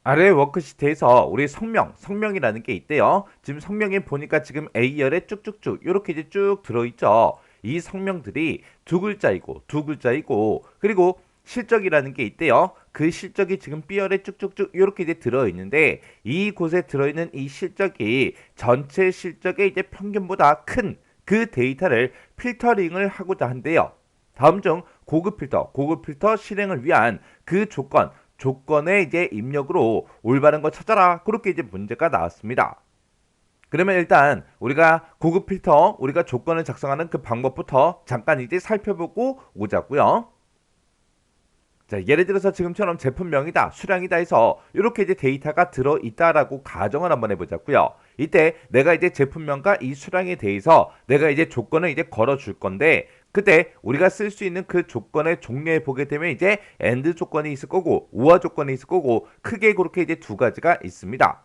아래 워크시트에서 우리 성명이라는 게 있대요. 지금 성명에 보니까 지금 A열에 쭉쭉쭉 이렇게 이제 쭉 들어있죠. 이 성명들이 두 글자이고 그리고 실적이라는 게 있대요. 그 실적이 지금 B열에 쭉쭉쭉 이렇게 이제 들어있는데 이곳에 들어있는 이 실적이 전체 실적의 이제 평균보다 큰 그 데이터를 필터링을 하고자 한대요. 다음 중 고급 필터 실행을 위한 그 조건의 이제 입력으로 올바른 거 찾아라. 그렇게 이제 문제가 나왔습니다. 그러면 일단 우리가 고급 필터, 우리가 조건을 작성하는 그 방법부터 잠깐 이제 살펴보고 오자고요. 자, 예를 들어서 지금처럼 제품명이다, 수량이다 해서 이렇게 이제 데이터가 들어있다라고 가정을 한번 해보자고요. 이때 내가 이제 제품명과 이 수량에 대해서 내가 이제 조건을 이제 걸어줄 건데 그때 우리가 쓸 수 있는 그 조건의 종류에 보게 되면 이제 AND 조건이 있을 거고 OR 조건이 있을 거고 크게 그렇게 이제 두 가지가 있습니다.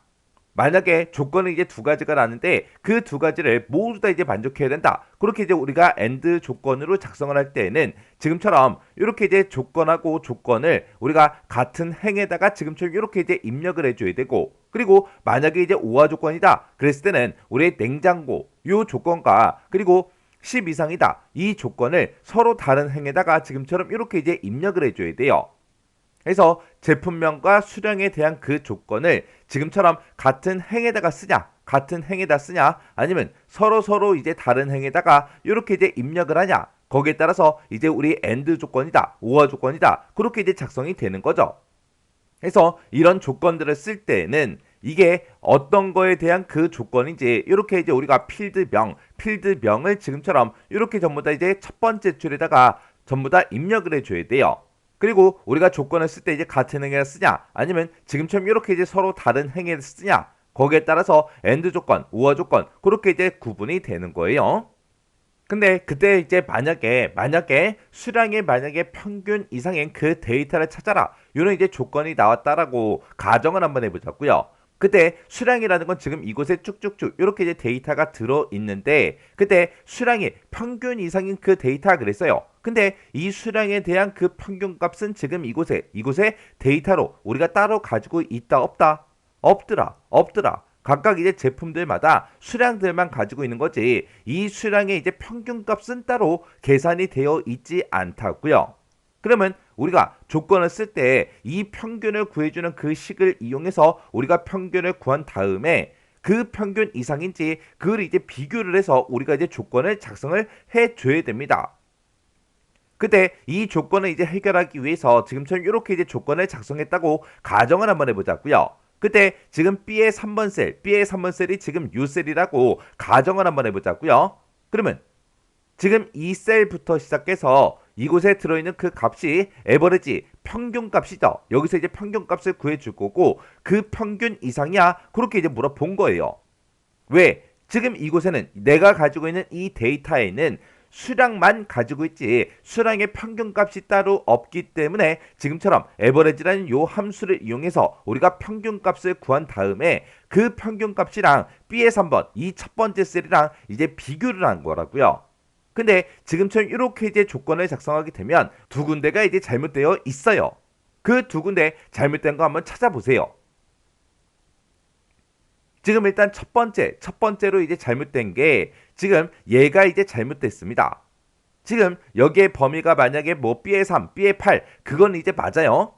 만약에 조건은 이제 두 가지가 나는데 그 두 가지를 모두 다 이제 만족해야 된다. 그렇게 이제 우리가 AND 조건으로 작성을 할 때에는 지금처럼 이렇게 이제 조건하고 조건을 우리가 같은 행에다가 지금처럼 이렇게 이제 입력을 해줘야 되고 그리고 만약에 이제 OR 조건이다. 그랬을 때는 우리의 냉장고 요 조건과 그리고 10 이상이다. 이 조건을 서로 다른 행에다가 지금처럼 이렇게 이제 입력을 해줘야 돼요. 그래서 제품명과 수량에 대한 그 조건을 지금처럼 같은 행에다가 쓰냐, 같은 행에다 쓰냐, 아니면 서로 이제 다른 행에다가 이렇게 이제 입력을 하냐, 거기에 따라서 이제 우리 AND 조건이다, OR 조건이다, 그렇게 이제 작성이 되는 거죠. 그래서 이런 조건들을 쓸 때는 이게 어떤 거에 대한 그 조건인지 이렇게 이제 우리가 필드명을 지금처럼 이렇게 전부 다 이제 첫 번째 줄에다가 전부 다 입력을 해줘야 돼요. 그리고 우리가 조건을 쓸 때 이제 같은 행위를 쓰냐 아니면 지금처럼 이렇게 이제 서로 다른 행위를 쓰냐 거기에 따라서 AND 조건, OR 조건 그렇게 이제 구분이 되는 거예요. 근데 그때 이제 만약에 수량의 만약에 평균 이상인 그 데이터를 찾아라. 이런 이제 조건이 나왔다라고 가정을 한번 해보자고요. 그때 수량이라는 건 지금 이곳에 쭉쭉쭉 이렇게 이제 데이터가 들어 있는데 그때 수량이 평균 이상인 그 데이터 그랬어요. 근데 이 수량에 대한 그 평균 값은 지금 이곳에 데이터로 우리가 따로 가지고 있다 없다? 없더라. 각각 이제 제품들마다 수량들만 가지고 있는 거지 이 수량의 이제 평균값은 따로 계산이 되어 있지 않다고요. 그러면 우리가 조건을 쓸 때 이 평균을 구해주는 그 식을 이용해서 우리가 평균을 구한 다음에 그 평균 이상인지 그걸 이제 비교를 해서 우리가 이제 조건을 작성을 해줘야 됩니다. 그때 이 조건을 이제 해결하기 위해서 지금처럼 이렇게 이제 조건을 작성했다고 가정을 한번 해보자고요. 그때 지금 B의 3번 셀이 지금 U셀이라고 가정을 한번 해보자고요. 그러면 지금 이 셀부터 시작해서 이곳에 들어있는 그 값이 에버리지 평균값이죠. 여기서 이제 평균값을 구해줄 거고 그 평균 이상이야 그렇게 이제 물어본 거예요. 왜? 지금 이곳에는 내가 가지고 있는 이 데이터에는 수량만 가지고 있지 수량의 평균값이 따로 없기 때문에 지금처럼 에버리지라는 요 함수를 이용해서 우리가 평균값을 구한 다음에 그 평균값이랑 B의 3번 이 첫 번째 셀이랑 이제 비교를 한 거라고요. 근데 지금처럼 이렇게 이제 조건을 작성하게 되면 두 군데가 이제 잘못되어 있어요. 그 두 군데 잘못된 거 한번 찾아보세요. 지금 일단 첫 번째로 이제 잘못된 게 지금 얘가 이제 잘못됐습니다. 지금 여기에 범위가 만약에 뭐 B의 3, B의 8 그건 이제 맞아요.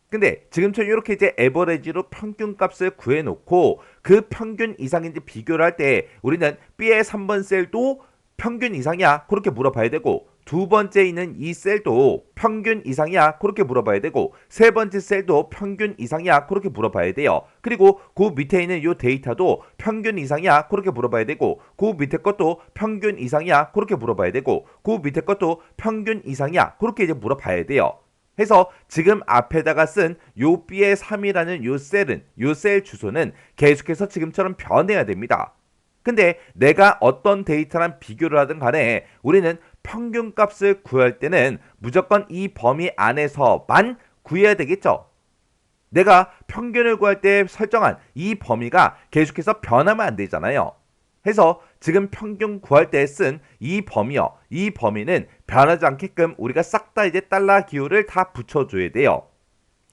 근데 지금처럼 이렇게 이제 에버리지로 평균값을 구해놓고 그 평균 이상인지 비교를 할 때 우리는 B의 3번 셀도 평균 이상이야 그렇게 물어봐야 되고 두 번째 있는 이 셀도 평균 이상이야 그렇게 물어봐야 되고 세 번째 셀도 평균 이상이야 그렇게 물어봐야 돼요. 그리고 그 밑에 있는 이 데이터도 평균 이상이야 그렇게 물어봐야 되고 그 밑에 것도 평균 이상이야 그렇게 물어봐야 되고 그 밑에 것도 평균 이상이야 그렇게 이제 물어봐야 돼요. 해서 지금 앞에다가 쓴 요 B의 3이라는 요 셀 주소는 계속해서 지금처럼 변해야 됩니다. 근데 내가 어떤 데이터랑 비교를 하든 간에 우리는 평균값을 구할 때는 무조건 이 범위 안에서만 구해야 되겠죠. 내가 평균을 구할 때 설정한 이 범위가 계속해서 변하면 안 되잖아요. 해서 지금 평균 구할 때 쓴 이 범위요. 이 범위는 변하지 않게끔 우리가 싹 다 이제 달러 기호를 다 붙여줘야 돼요.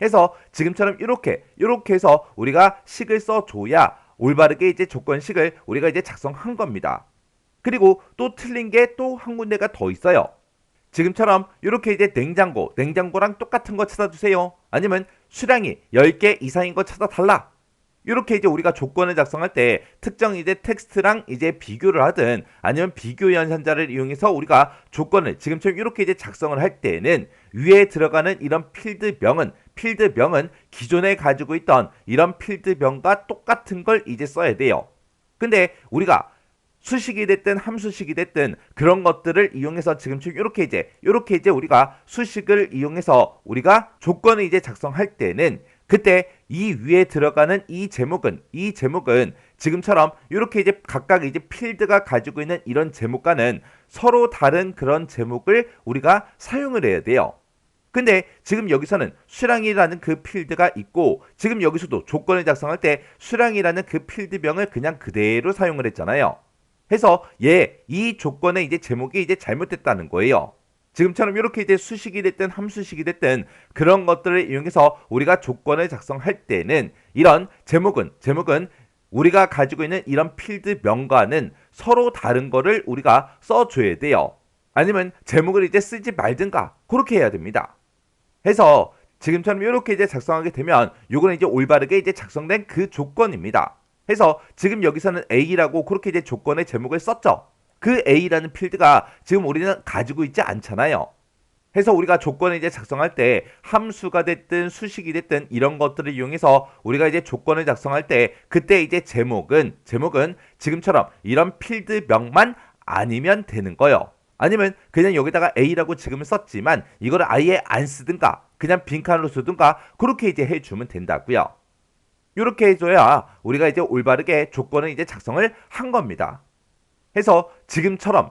해서 지금처럼 이렇게 해서 우리가 식을 써줘야 올바르게 이제 조건식을 우리가 이제 작성한 겁니다. 그리고 또 틀린 게 또 한 군데가 더 있어요. 지금처럼 이렇게 이제 냉장고랑 똑같은 거 찾아주세요. 아니면 수량이 10개 이상인 거 찾아달라. 이렇게 이제 우리가 조건을 작성할 때 특정 이제 텍스트랑 이제 비교를 하든 아니면 비교 연산자를 이용해서 우리가 조건을 지금처럼 이렇게 이제 작성을 할 때는 위에 들어가는 이런 필드명은 기존에 가지고 있던 이런 필드명과 똑같은 걸 이제 써야 돼요. 근데 우리가 수식이 됐든 함수식이 됐든 그런 것들을 이용해서 지금처럼 이렇게 이제 우리가 수식을 이용해서 우리가 조건을 이제 작성할 때는 그때 이 위에 들어가는 이 제목은 지금처럼 이렇게 이제 각각 이제 필드가 가지고 있는 이런 제목과는 서로 다른 그런 제목을 우리가 사용을 해야 돼요. 근데 지금 여기서는 수량이라는 그 필드가 있고 지금 여기서도 조건을 작성할 때 수량이라는 그 필드명을 그냥 그대로 사용을 했잖아요. 해서 이 조건의 이제 제목이 이제 잘못됐다는 거예요. 지금처럼 이렇게 이제 수식이 됐든 함수식이 됐든 그런 것들을 이용해서 우리가 조건을 작성할 때는 이런 제목은 우리가 가지고 있는 이런 필드명과는 서로 다른 거를 우리가 써줘야 돼요. 아니면 제목을 이제 쓰지 말든가 그렇게 해야 됩니다. 해서 지금처럼 이렇게 이제 작성하게 되면 요거는 이제 올바르게 이제 작성된 그 조건입니다. 해서 지금 여기서는 A라고 그렇게 이제 조건의 제목을 썼죠. 그 A라는 필드가 지금 우리는 가지고 있지 않잖아요. 해서 우리가 조건을 이제 작성할 때 함수가 됐든 수식이 됐든 이런 것들을 이용해서 우리가 이제 조건을 작성할 때 그때 이제 제목은 지금처럼 이런 필드명만 아니면 되는 거예요. 아니면 그냥 여기다가 A라고 지금 썼지만 이거를 아예 안 쓰든가 그냥 빈칸으로 쓰든가 그렇게 이제 해주면 된다고요. 이렇게 해줘야 우리가 이제 올바르게 조건을 이제 작성을 한 겁니다. 해서 지금처럼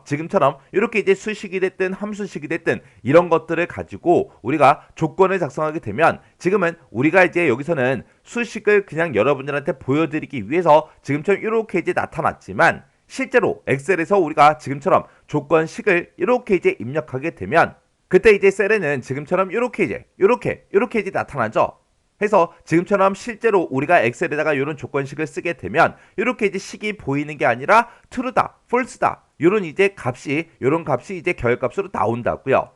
이렇게 이제 수식이 됐든 함수식이 됐든 이런 것들을 가지고 우리가 조건을 작성하게 되면 지금은 우리가 이제 여기서는 수식을 그냥 여러분들한테 보여드리기 위해서 지금처럼 이렇게 이제 나타났지만 실제로 엑셀에서 우리가 지금처럼 조건식을 이렇게 이제 입력하게 되면 그때 이제 셀에는 지금처럼 이렇게 이제 나타나죠. 해서 지금처럼 실제로 우리가 엑셀에다가 이런 조건식을 쓰게 되면 이렇게 이제 식이 보이는 게 아니라 true다, false다 이런 값이 이제 결값으로 나온다고요.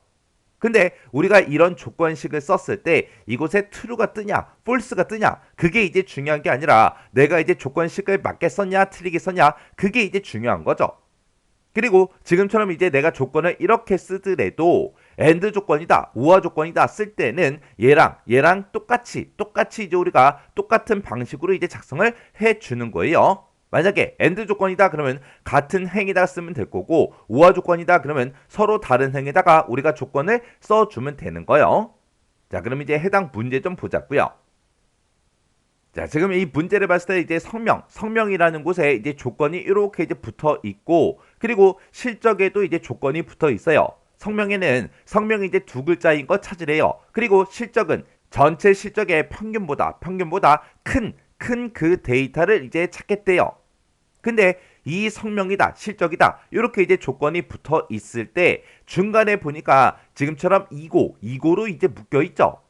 근데 우리가 이런 조건식을 썼을 때 이곳에 true가 뜨냐, false가 뜨냐 그게 이제 중요한 게 아니라 내가 이제 조건식을 맞게 썼냐, 틀리게 썼냐 그게 이제 중요한 거죠. 그리고 지금처럼 이제 내가 조건을 이렇게 쓰더라도 AND 조건이다, OR 조건이다 쓸 때는 얘랑 똑같이 이제 우리가 똑같은 방식으로 이제 작성을 해주는 거예요. 만약에 AND 조건이다 그러면 같은 행에다가 쓰면 될 거고 OR 조건이다 그러면 서로 다른 행에다가 우리가 조건을 써주면 되는 거예요. 자, 그럼 이제 해당 문제 좀 보자고요. 자, 지금 이 문제를 봤을 때 이제 성명이라는 곳에 이제 조건이 이렇게 이제 붙어 있고 그리고 실적에도 이제 조건이 붙어 있어요. 성명이 이제 두 글자인 거 찾으래요. 그리고 실적은 전체 실적의 평균보다 큰 그 데이터를 이제 찾겠대요. 근데 이 성명이다, 실적이다 이렇게 이제 조건이 붙어 있을 때 중간에 보니까 지금처럼 이고로 이제 묶여 있죠.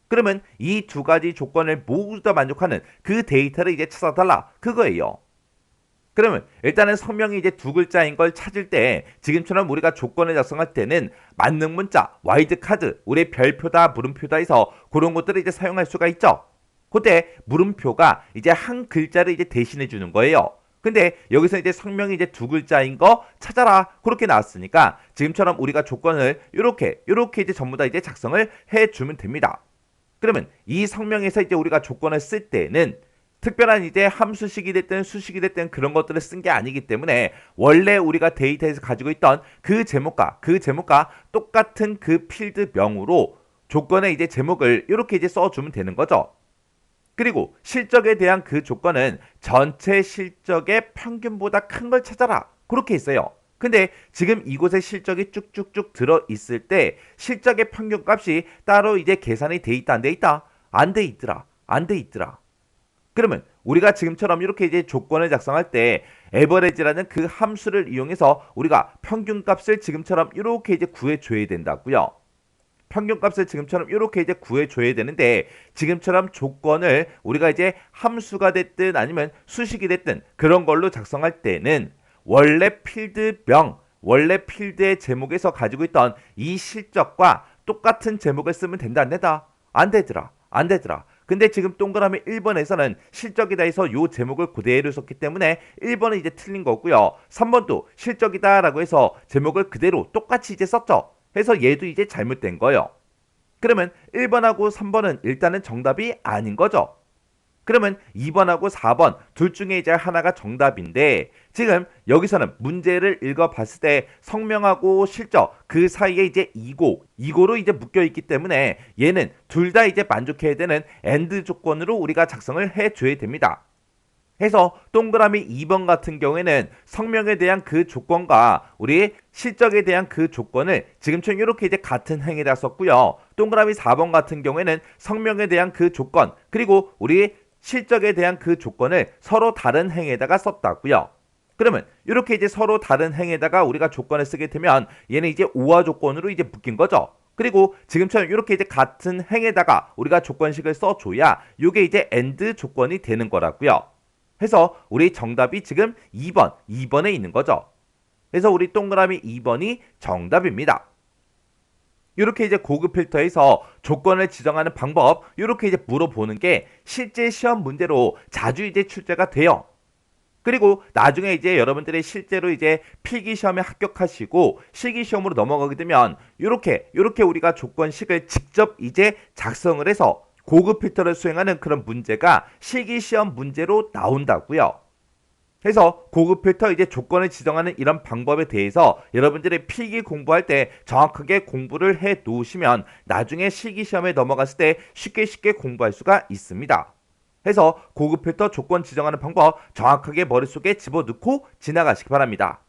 그러면 이 두 가지 조건을 모두 다 만족하는 그 데이터를 이제 찾아달라 그거예요. 그러면 일단은 성명이 이제 두 글자인 걸 찾을 때 지금처럼 우리가 조건을 작성할 때는 만능 문자, 와이드 카드, 우리 별표다, 물음표다 해서 그런 것들을 이제 사용할 수가 있죠. 그때 물음표가 이제 한 글자를 이제 대신해 주는 거예요. 근데 여기서 이제 성명이 이제 두 글자인 거 찾아라 그렇게 나왔으니까 지금처럼 우리가 조건을 이렇게 이제 전부 다 이제 작성을 해 주면 됩니다. 그러면 이 성명에서 이제 우리가 조건을 쓸 때는 특별한 이제 함수식이 됐든 수식이 됐든 그런 것들을 쓴 게 아니기 때문에 원래 우리가 데이터에서 가지고 있던 그 제목과 똑같은 그 필드명으로 조건의 이제 제목을 이렇게 이제 써주면 되는 거죠. 그리고 실적에 대한 그 조건은 전체 실적의 평균보다 큰 걸 찾아라 그렇게 있어요. 근데 지금 이곳에 실적이 쭉쭉쭉 들어 있을 때 실적의 평균값이 따로 이제 계산이 돼 있다 안 돼 있다? 안 돼 있더라. 그러면 우리가 지금처럼 이렇게 이제 조건을 작성할 때 average라는 그 함수를 이용해서 우리가 평균값을 지금처럼 이렇게 이제 구해 줘야 된다고요. 평균값을 지금처럼 이렇게 이제 구해줘야 되는데 지금처럼 조건을 우리가 이제 함수가 됐든 아니면 수식이 됐든 그런 걸로 작성할 때는 원래 필드명, 원래 필드의 제목에서 가지고 있던 이 실적과 똑같은 제목을 쓰면 된다 안 된다? 안 되더라. 안 되더라. 근데 지금 동그라미 1번에서는 실적이다 해서 요 제목을 그대로 썼기 때문에 1번은 이제 틀린 거고요. 3번도 실적이다 라고 해서 제목을 그대로 똑같이 이제 썼죠. 해서 얘도 이제 잘못된 거예요. 그러면 1번하고 3번은 일단은 정답이 아닌 거죠. 그러면 2번하고 4번 둘 중에 이제 하나가 정답인데 지금 여기서는 문제를 읽어봤을 때 성명하고 실적 그 사이에 이제 이고로 이제 묶여있기 때문에 얘는 둘 다 이제 만족해야 되는 AND 조건으로 우리가 작성을 해줘야 됩니다. 해서 동그라미 2번 같은 경우에는 성명에 대한 그 조건과 우리 실적에 대한 그 조건을 지금처럼 이렇게 이제 같은 행에다 썼고요. 동그라미 4번 같은 경우에는 성명에 대한 그 조건 그리고 우리 실적에 대한 그 조건을 서로 다른 행에다가 썼다고요. 그러면 이렇게 이제 서로 다른 행에다가 우리가 조건을 쓰게 되면 얘는 이제 오화 조건으로 이제 묶인 거죠. 그리고 지금처럼 이렇게 이제 같은 행에다가 우리가 조건식을 써줘야 이게 이제 AND 조건이 되는 거라고요. 해서 우리 정답이 지금 2번에 있는 거죠. 그래서 우리 동그라미 2번이 정답입니다. 이렇게 이제 고급 필터에서 조건을 지정하는 방법 이렇게 이제 물어보는 게 실제 시험 문제로 자주 이제 출제가 돼요. 그리고 나중에 이제 여러분들이 실제로 이제 필기 시험에 합격하시고 실기 시험으로 넘어가게 되면 이렇게 우리가 조건식을 직접 이제 작성을 해서 고급 필터를 수행하는 그런 문제가 실기 시험 문제로 나온다고요. 그래서 고급 필터 이제 조건을 지정하는 이런 방법에 대해서 여러분들이 필기 공부할 때 정확하게 공부를 해 놓으시면 나중에 실기 시험에 넘어갔을 때 쉽게 공부할 수가 있습니다. 해서 고급 필터 조건 지정하는 방법 정확하게 머릿속에 집어넣고 지나가시기 바랍니다.